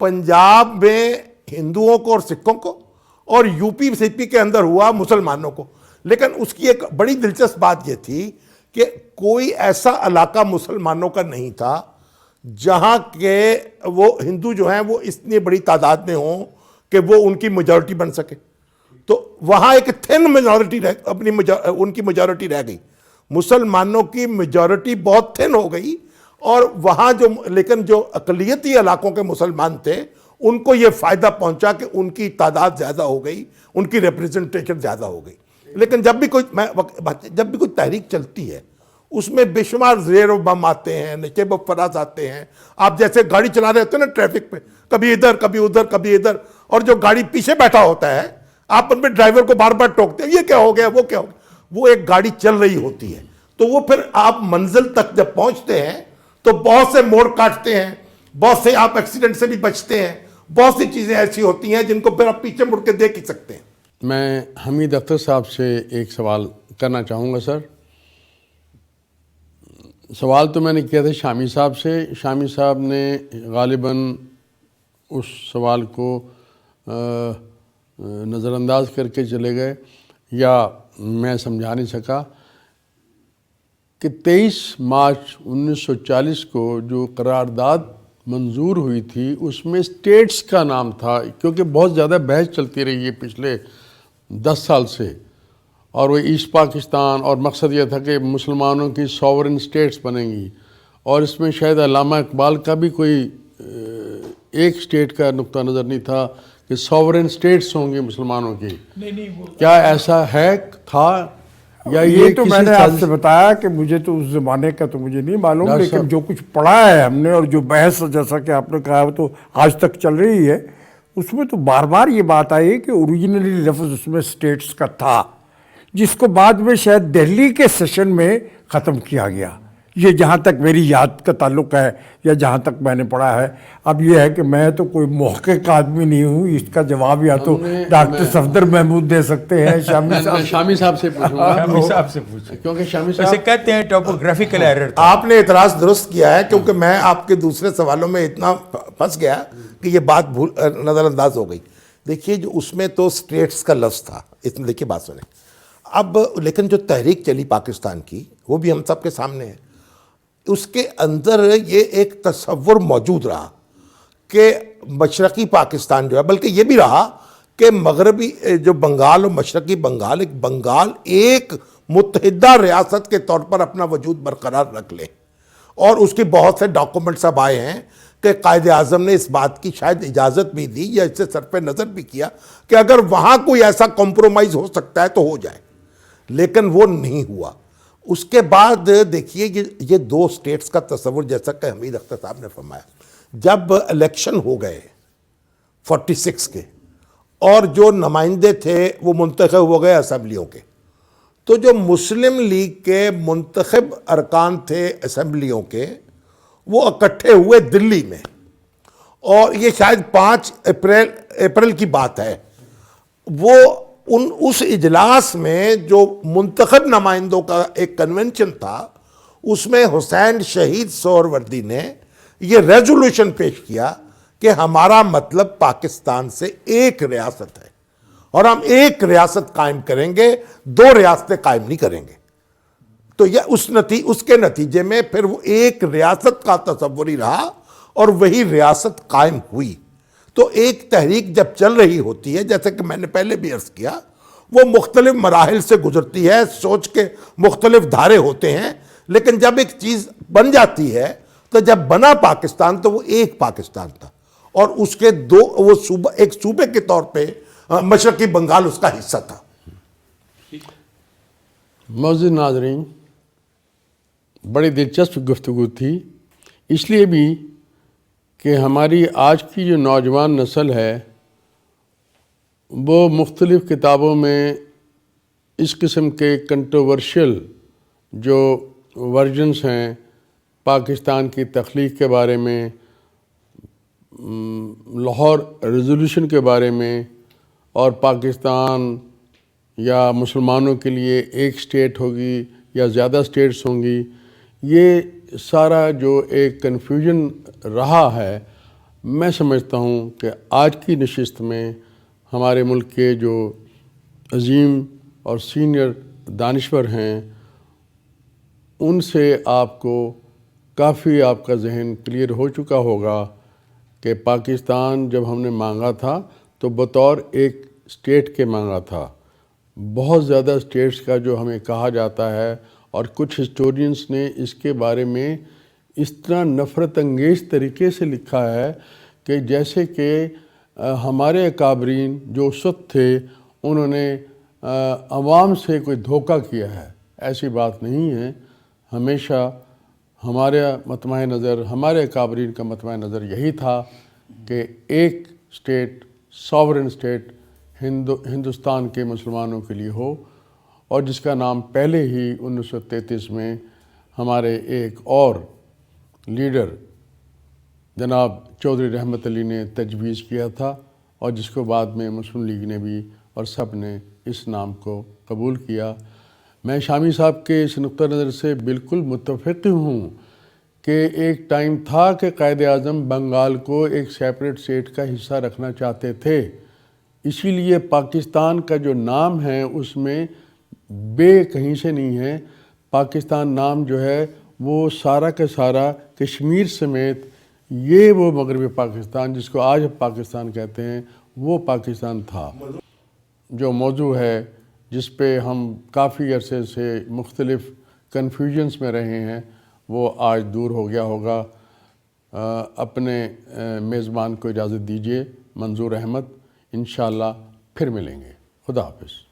پنجاب میں ہندوؤں کو اور سکھوں کو، اور یو پی سی پی کے اندر ہوا مسلمانوں کو۔ لیکن اس کی ایک بڑی دلچسپ بات یہ تھی کہ کوئی ایسا علاقہ مسلمانوں کا نہیں تھا جہاں کہ وہ ہندو جو ہیں وہ اتنی بڑی تعداد میں ہوں کہ وہ ان کی میجورٹی بن سکے۔ تو وہاں ایک تھن میجورٹی ان کی میجورٹی رہ گئی، مسلمانوں کی میجورٹی بہت تھن ہو گئی، اور وہاں لیکن جو اقلیتی علاقوں کے مسلمان تھے ان کو یہ فائدہ پہنچا کہ ان کی تعداد زیادہ ہو گئی، ان کی ریپریزنٹیشن زیادہ ہو گئی۔ لیکن جب بھی کوئی تحریک چلتی ہے اس میں بے شمار زیر و بم آتے ہیں، نشیب و فراز آتے ہیں۔ آپ جیسے گاڑی چلا رہے ہوتے ہیں نا ٹریفک پہ، کبھی ادھر کبھی ادھر کبھی ادھر، اور جو گاڑی پیچھے بیٹھا ہوتا ہے آپ ان پہ ڈرائیور کو بار بار ٹوکتے ہیں، یہ کیا ہو گیا وہ کیا ہو گیا، وہ ایک گاڑی چل رہی ہوتی ہے، تو وہ پھر آپ منزل تک جب پہنچتے ہیں تو بہت سے موڑ کاٹتے ہیں، بہت سے آپ ایکسیڈنٹ سے بھی بچتے ہیں، بہت سی چیزیں ایسی ہوتی ہیں جن کو پھر آپ پیچھے مڑ کے دیکھ ہی سکتے ہیں۔ میں حمید اختر صاحب سے ایک سوال کرنا چاہوں گا سر۔ سوال تو میں نے کیا تھا شامی صاحب سے، شامی صاحب نے غالباً اس سوال کو نظر انداز کر کے چلے گئے، یا میں سمجھا نہیں سکا۔ کہ 23 مارچ 1940 کو جو قرارداد منظور ہوئی تھی اس میں اسٹیٹس کا نام تھا، کیونکہ بہت زیادہ بحث چلتی رہی ہے پچھلے 10 سال سے، اور وہ ایسٹ پاکستان، اور مقصد یہ تھا کہ مسلمانوں کی ساورن اسٹیٹس بنیں گی، اور اس میں شاید علامہ اقبال کا بھی کوئی ایک اسٹیٹ کا نقطہ نظر نہیں تھا کہ ساورن اسٹیٹس ہوں گی مسلمانوں کی. کیا ایسا ہے تھا یا یہ تو میں نے آپ سازش؟ سے بتایا کہ مجھے تو اس زمانے کا تو مجھے نہیں معلوم، ڈاکٹر لیکن صاحب، جو کچھ پڑھا ہے ہم نے اور جو بحث جیسا کہ آپ نے کہا وہ تو آج تک چل رہی ہے، اس میں تو بار بار یہ بات آئی کہ اوریجنلی لفظ اس میں اسٹیٹس کا تھا، جس کو بعد میں شاید دہلی کے سیشن میں ختم کیا گیا. یہ جہاں تک میری یاد کا تعلق ہے یا جہاں تک میں نے پڑھا ہے. اب یہ ہے کہ میں تو کوئی محقق آدمی نہیں ہوں، اس کا جواب یا تو ڈاکٹر صفدر محمود دے سکتے ہیں، شامی میں صاحب. شامی صاحب سے پوچھوں گا، شامی صاحب سے پوچھیں، کیونکہ شامی اسے صاحب کہتے ہیں ٹوپوگرافیکل ایرر. آپ نے اعتراض درست کیا ہے، کیونکہ میں آپ کے دوسرے سوالوں میں اتنا پھنس گیا کہ یہ بات نظر انداز ہو گئی. دیکھیے جو اس میں تو اسٹیٹس کا لفظ تھا، اس میں دیکھیے بات سنیں. اب لیکن جو تحریک چلی پاکستان کی وہ بھی ہم سب کے سامنے ہے. اس کے اندر یہ ایک تصور موجود رہا کہ مشرقی پاکستان جو ہے، بلکہ یہ بھی رہا کہ مغربی جو بنگال اور مشرقی بنگال ایک متحدہ ریاست کے طور پر اپنا وجود برقرار رکھ لے. اور اس کی بہت سے ڈاکومنٹس اب آئے ہیں کہ قائد اعظم نے اس بات کی شاید اجازت بھی دی یا اس سے صرف نظر بھی کیا کہ اگر وہاں کوئی ایسا کمپرومائز ہو سکتا ہے تو ہو جائے، لیکن وہ نہیں ہوا. اس کے بعد دیکھیے یہ دو سٹیٹس کا تصور، جیسا کہ حمید اختر صاحب نے فرمایا، جب الیکشن ہو گئے 46 کے اور جو نمائندے تھے وہ منتخب ہو گئے اسمبلیوں کے، تو جو مسلم لیگ کے منتخب ارکان تھے اسمبلیوں کے وہ اکٹھے ہوئے دلی میں، اور یہ شاید 5 اپریل کی بات ہے. وہ اس اجلاس میں جو منتخب نمائندوں کا ایک کنونشن تھا، اس میں حسین شہید سہروردی نے یہ ریزولوشن پیش کیا کہ ہمارا مطلب پاکستان سے ایک ریاست ہے اور ہم ایک ریاست قائم کریں گے، 2 ریاستیں قائم نہیں کریں گے. تو یہ اس کے نتیجے میں پھر وہ ایک ریاست کا تصور ہی رہا اور وہی ریاست قائم ہوئی. تو ایک تحریک جب چل رہی ہوتی ہے، جیسے کہ میں نے پہلے بھی عرض کیا، وہ مختلف مراحل سے گزرتی ہے، سوچ کے مختلف دھارے ہوتے ہیں، لیکن جب ایک چیز بن جاتی ہے تو جب بنا پاکستان تو وہ ایک پاکستان تھا، اور اس کے وہ ایک صوبے کے طور پہ مشرقی بنگال اس کا حصہ تھا. معزز ناظرین، بڑی دلچسپ گفتگو تھی، اس لیے بھی کہ ہماری آج کی جو نوجوان نسل ہے وہ مختلف کتابوں میں اس قسم کے کنٹروورشل جو ورژنس ہیں پاکستان کی تخلیق کے بارے میں، لاہور ریزولوشن کے بارے میں، اور پاکستان یا مسلمانوں کے لیے ایک اسٹیٹ ہوگی یا زیادہ اسٹیٹس ہوں گی، یہ سارا جو ایک کنفیوژن رہا ہے، میں سمجھتا ہوں کہ آج کی نشست میں ہمارے ملک کے جو عظیم اور سینئر دانشور ہیں ان سے آپ کو کافی آپ کا ذہن کلیئر ہو چکا ہوگا کہ پاکستان جب ہم نے مانگا تھا تو بطور ایک اسٹیٹ کے مانگا تھا. بہت زیادہ اسٹیٹس کا جو ہمیں کہا جاتا ہے، اور کچھ ہسٹورینس نے اس کے بارے میں اس طرح نفرت انگیز طریقے سے لکھا ہے کہ جیسے کہ ہمارے اکابرین جو اس وقت تھے انہوں نے عوام سے کوئی دھوکہ کیا ہے. ایسی بات نہیں ہے. ہمیشہ ہمارے مطمع نظر، ہمارے اکابرین کا مطمع نظر یہی تھا کہ ایک اسٹیٹ، ساورن اسٹیٹ ہندوستان کے مسلمانوں کے لیے ہو، اور جس کا نام پہلے ہی 1933 میں ہمارے ایک اور لیڈر جناب چودھری رحمت علی نے تجویز کیا تھا، اور جس کو بعد میں مسلم لیگ نے بھی اور سب نے اس نام کو قبول کیا. میں شامی صاحب کے اس نقطہ نظر سے بالکل متفق ہوں کہ ایک ٹائم تھا کہ قائد اعظم بنگال کو ایک سیپریٹ اسٹیٹ کا حصہ رکھنا چاہتے تھے. اسی لیے پاکستان کا جو نام ہے اس میں بے کہیں سے نہیں ہے، پاکستان نام جو ہے وہ سارا کا سارا کشمیر سمیت یہ وہ مغربی پاکستان جس کو آج پاکستان کہتے ہیں وہ پاکستان تھا. جو موضوع ہے جس پہ ہم کافی عرصے سے مختلف کنفیوژنس میں رہے ہیں وہ آج دور ہو گیا ہوگا. اپنے میزبان کو اجازت دیجیے. منظور احمد، انشاءاللہ پھر ملیں گے. خدا حافظ.